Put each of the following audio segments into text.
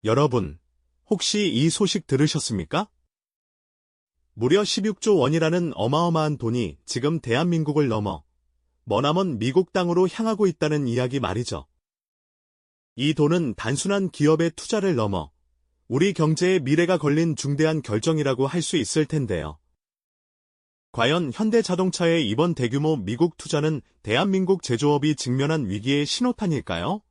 여러분, 혹시 이 소식 들으셨습니까? 무려 16조 원이라는 어마어마한 돈이 지금 대한민국을 넘어 머나먼 미국 땅으로 향하고 있다는 이야기 말이죠. 이 돈은 단순한 기업의 투자를 넘어 우리 경제의 미래가 걸린 중대한 결정이라고 할 수 있을 텐데요. 과연 현대자동차의 이번 대규모 미국 투자는 대한민국 제조업이 직면한 위기의 신호탄일까요?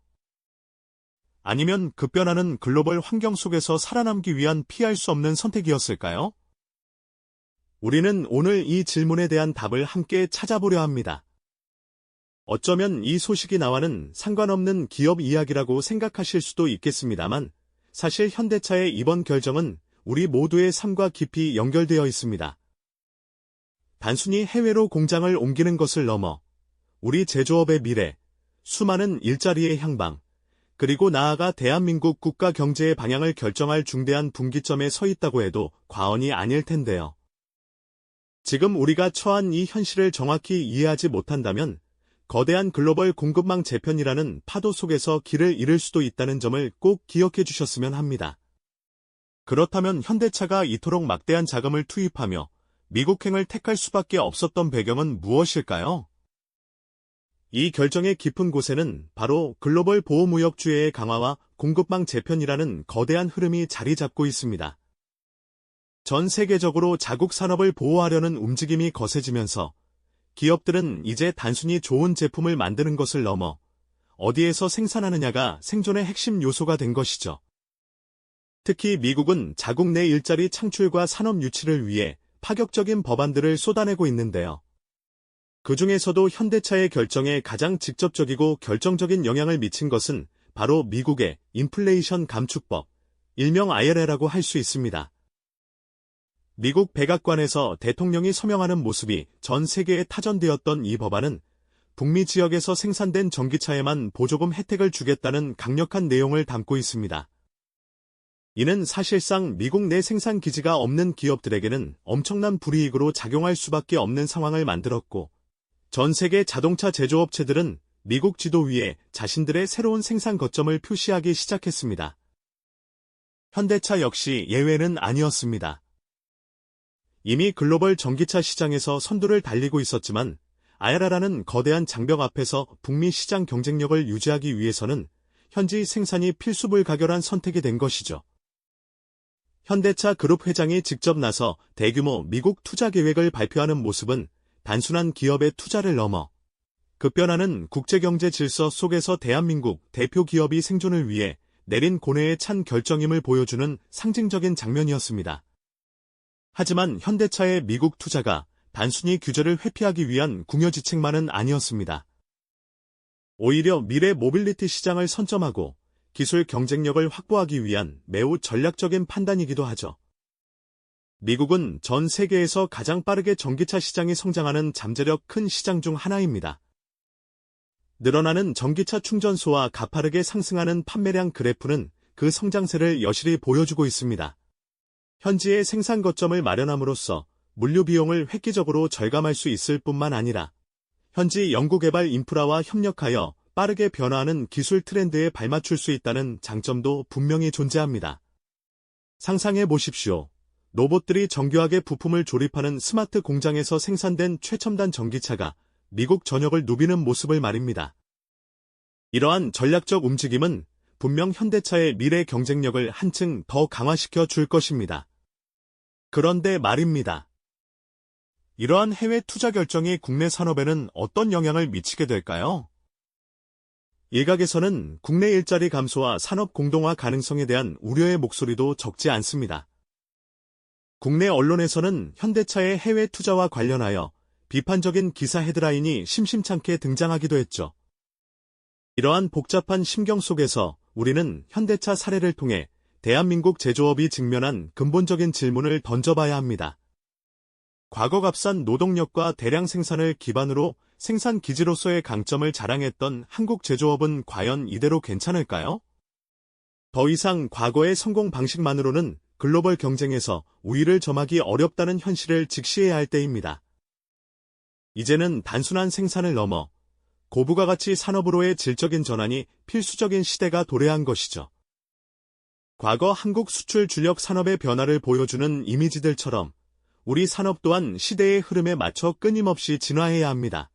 아니면 급변하는 글로벌 환경 속에서 살아남기 위한 피할 수 없는 선택이었을까요? 우리는 오늘 이 질문에 대한 답을 함께 찾아보려 합니다. 어쩌면 이 소식이 나와는 상관없는 기업 이야기라고 생각하실 수도 있겠습니다만, 사실 현대차의 이번 결정은 우리 모두의 삶과 깊이 연결되어 있습니다. 단순히 해외로 공장을 옮기는 것을 넘어 우리 제조업의 미래, 수많은 일자리의 향방, 그리고 나아가 대한민국 국가 경제의 방향을 결정할 중대한 분기점에 서 있다고 해도 과언이 아닐 텐데요. 지금 우리가 처한 이 현실을 정확히 이해하지 못한다면 거대한 글로벌 공급망 재편이라는 파도 속에서 길을 잃을 수도 있다는 점을 꼭 기억해 주셨으면 합니다. 그렇다면 현대차가 이토록 막대한 자금을 투입하며 미국행을 택할 수밖에 없었던 배경은 무엇일까요? 이 결정의 깊은 곳에는 바로 글로벌 보호무역주의의 강화와 공급망 재편이라는 거대한 흐름이 자리 잡고 있습니다. 전 세계적으로 자국 산업을 보호하려는 움직임이 거세지면서 기업들은 이제 단순히 좋은 제품을 만드는 것을 넘어 어디에서 생산하느냐가 생존의 핵심 요소가 된 것이죠. 특히 미국은 자국 내 일자리 창출과 산업 유치를 위해 파격적인 법안들을 쏟아내고 있는데요. 그 중에서도 현대차의 결정에 가장 직접적이고 결정적인 영향을 미친 것은 바로 미국의 인플레이션 감축법, 일명 IRA라고 할 수 있습니다. 미국 백악관에서 대통령이 서명하는 모습이 전 세계에 타전되었던 이 법안은 북미 지역에서 생산된 전기차에만 보조금 혜택을 주겠다는 강력한 내용을 담고 있습니다. 이는 사실상 미국 내 생산 기지가 없는 기업들에게는 엄청난 불이익으로 작용할 수밖에 없는 상황을 만들었고, 전 세계 자동차 제조업체들은 미국 지도 위에 자신들의 새로운 생산 거점을 표시하기 시작했습니다. 현대차 역시 예외는 아니었습니다. 이미 글로벌 전기차 시장에서 선두를 달리고 있었지만 IRA라는 거대한 장벽 앞에서 북미 시장 경쟁력을 유지하기 위해서는 현지 생산이 필수불가결한 선택이 된 것이죠. 현대차 그룹 회장이 직접 나서 대규모 미국 투자 계획을 발표하는 모습은 단순한 기업의 투자를 넘어 급변하는 국제경제 질서 속에서 대한민국 대표 기업이 생존을 위해 내린 고뇌에 찬 결정임을 보여주는 상징적인 장면이었습니다. 하지만 현대차의 미국 투자가 단순히 규제를 회피하기 위한 궁여지책만은 아니었습니다. 오히려 미래 모빌리티 시장을 선점하고 기술 경쟁력을 확보하기 위한 매우 전략적인 판단이기도 하죠. 미국은 전 세계에서 가장 빠르게 전기차 시장이 성장하는 잠재력 큰 시장 중 하나입니다. 늘어나는 전기차 충전소와 가파르게 상승하는 판매량 그래프는 그 성장세를 여실히 보여주고 있습니다. 현지의 생산 거점을 마련함으로써 물류 비용을 획기적으로 절감할 수 있을 뿐만 아니라 현지 연구개발 인프라와 협력하여 빠르게 변화하는 기술 트렌드에 발맞출 수 있다는 장점도 분명히 존재합니다. 상상해 보십시오. 로봇들이 정교하게 부품을 조립하는 스마트 공장에서 생산된 최첨단 전기차가 미국 전역을 누비는 모습을 말입니다. 이러한 전략적 움직임은 분명 현대차의 미래 경쟁력을 한층 더 강화시켜 줄 것입니다. 그런데 말입니다. 이러한 해외 투자 결정이 국내 산업에는 어떤 영향을 미치게 될까요? 일각에서는 국내 일자리 감소와 산업 공동화 가능성에 대한 우려의 목소리도 적지 않습니다. 국내 언론에서는 현대차의 해외 투자와 관련하여 비판적인 기사 헤드라인이 심심찮게 등장하기도 했죠. 이러한 복잡한 심경 속에서 우리는 현대차 사례를 통해 대한민국 제조업이 직면한 근본적인 질문을 던져봐야 합니다. 과거 값싼 노동력과 대량 생산을 기반으로 생산 기지로서의 강점을 자랑했던 한국 제조업은 과연 이대로 괜찮을까요? 더 이상 과거의 성공 방식만으로는 글로벌 경쟁에서 우위를 점하기 어렵다는 현실을 직시해야 할 때입니다. 이제는 단순한 생산을 넘어 고부가가치 산업으로의 질적인 전환이 필수적인 시대가 도래한 것이죠. 과거 한국 수출 주력 산업의 변화를 보여주는 이미지들처럼 우리 산업 또한 시대의 흐름에 맞춰 끊임없이 진화해야 합니다.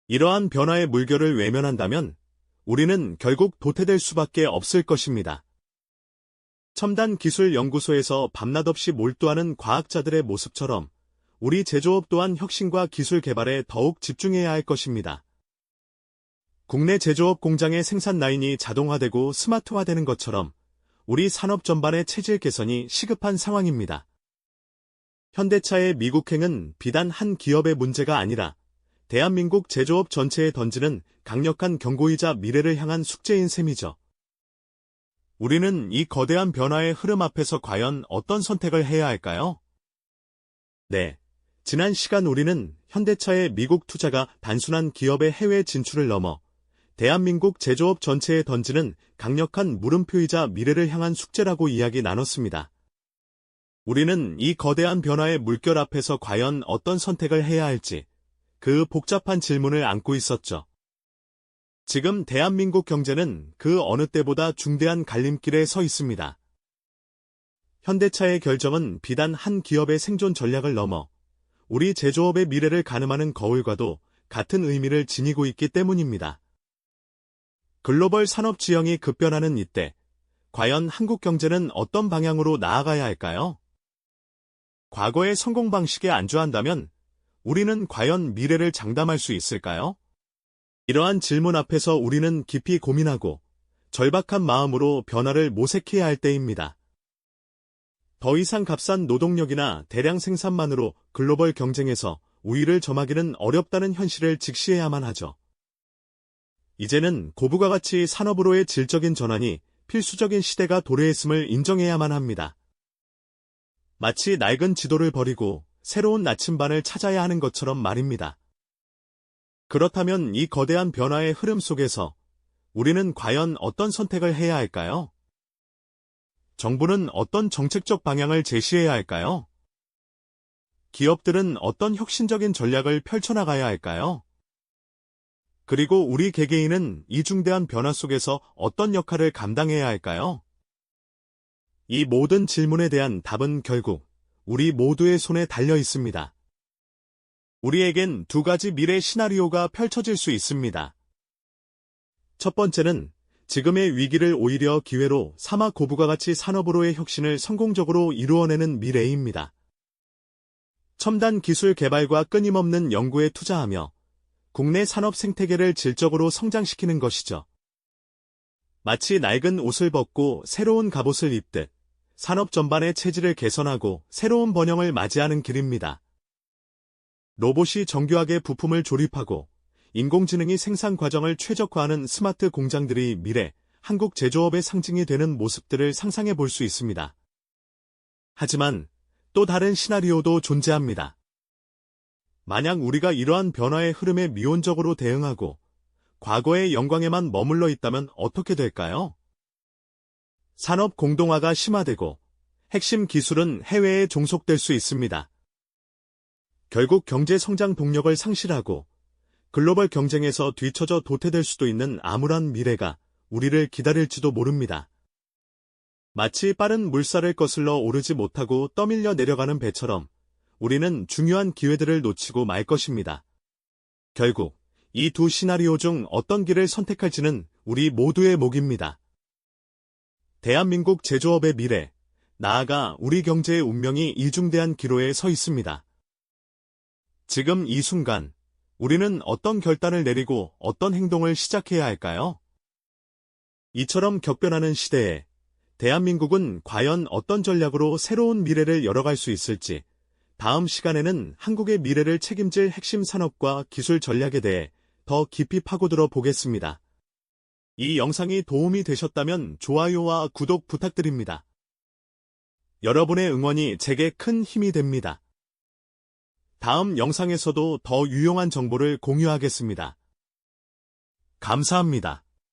이러한 변화의 물결을 외면한다면 우리는 결국 도태될 수밖에 없을 것입니다. 첨단기술연구소에서 밤낮 없이 몰두하는 과학자들의 모습처럼 우리 제조업 또한 혁신과 기술 개발에 더욱 집중해야 할 것입니다. 국내 제조업 공장의 생산 라인이 자동화되고 스마트화되는 것처럼 우리 산업 전반의 체질 개선이 시급한 상황입니다. 현대차의 미국행은 비단 한 기업의 문제가 아니라 대한민국 제조업 전체에 던지는 강력한 경고이자 미래를 향한 숙제인 셈이죠. 우리는 이 거대한 변화의 흐름 앞에서 과연 어떤 선택을 해야 할까요? 네. 지난 시간 우리는 현대차의 미국 투자가 단순한 기업의 해외 진출을 넘어 대한민국 제조업 전체에 던지는 강력한 물음표이자 미래를 향한 숙제라고 이야기 나눴습니다. 우리는 이 거대한 변화의 물결 앞에서 과연 어떤 선택을 해야 할지 그 복잡한 질문을 안고 있었죠. 지금 대한민국 경제는 그 어느 때보다 중대한 갈림길에 서 있습니다. 현대차의 결정은 비단 한 기업의 생존 전략을 넘어 우리 제조업의 미래를 가늠하는 거울과도 같은 의미를 지니고 있기 때문입니다. 글로벌 산업 지형이 급변하는 이때, 과연 한국 경제는 어떤 방향으로 나아가야 할까요? 과거의 성공 방식에 안주한다면 우리는 과연 미래를 장담할 수 있을까요? 이러한 질문 앞에서 우리는 깊이 고민하고 절박한 마음으로 변화를 모색해야 할 때입니다. 더 이상 값싼 노동력이나 대량 생산만으로 글로벌 경쟁에서 우위를 점하기는 어렵다는 현실을 직시해야만 하죠. 이제는 고부가 가치 산업으로의 질적인 전환이 필수적인 시대가 도래했음을 인정해야만 합니다. 마치 낡은 지도를 버리고 새로운 나침반을 찾아야 하는 것처럼 말입니다. 그렇다면 이 거대한 변화의 흐름 속에서 우리는 과연 어떤 선택을 해야 할까요? 정부는 어떤 정책적 방향을 제시해야 할까요? 기업들은 어떤 혁신적인 전략을 펼쳐나가야 할까요? 그리고 우리 개개인은 이 중대한 변화 속에서 어떤 역할을 감당해야 할까요? 이 모든 질문에 대한 답은 결국 우리 모두의 손에 달려 있습니다. 우리에겐 두 가지 미래 시나리오가 펼쳐질 수 있습니다. 첫 번째는 지금의 위기를 오히려 기회로 삼아 고부가 가치 산업으로의 혁신을 성공적으로 이루어내는 미래입니다. 첨단 기술 개발과 끊임없는 연구에 투자하며 국내 산업 생태계를 질적으로 성장시키는 것이죠. 마치 낡은 옷을 벗고 새로운 갑옷을 입듯 산업 전반의 체질을 개선하고 새로운 번영을 맞이하는 길입니다. 로봇이 정교하게 부품을 조립하고 인공지능이 생산 과정을 최적화하는 스마트 공장들이 미래 한국 제조업의 상징이 되는 모습들을 상상해 볼 수 있습니다. 하지만 또 다른 시나리오도 존재합니다. 만약 우리가 이러한 변화의 흐름에 미온적으로 대응하고 과거의 영광에만 머물러 있다면 어떻게 될까요? 산업 공동화가 심화되고 핵심 기술은 해외에 종속될 수 있습니다. 결국 경제 성장 동력을 상실하고 글로벌 경쟁에서 뒤처져 도태될 수도 있는 암울한 미래가 우리를 기다릴지도 모릅니다. 마치 빠른 물살을 거슬러 오르지 못하고 떠밀려 내려가는 배처럼 우리는 중요한 기회들을 놓치고 말 것입니다. 결국 이 두 시나리오 중 어떤 길을 선택할지는 우리 모두의 몫입니다. 대한민국 제조업의 미래, 나아가 우리 경제의 운명이 이중대한 기로에 서 있습니다. 지금 이 순간 우리는 어떤 결단을 내리고 어떤 행동을 시작해야 할까요? 이처럼 격변하는 시대에 대한민국은 과연 어떤 전략으로 새로운 미래를 열어갈 수 있을지 다음 시간에는 한국의 미래를 책임질 핵심 산업과 기술 전략에 대해 더 깊이 파고들어 보겠습니다. 이 영상이 도움이 되셨다면 좋아요와 구독 부탁드립니다. 여러분의 응원이 제게 큰 힘이 됩니다. 다음 영상에서도 더 유용한 정보를 공유하겠습니다. 감사합니다.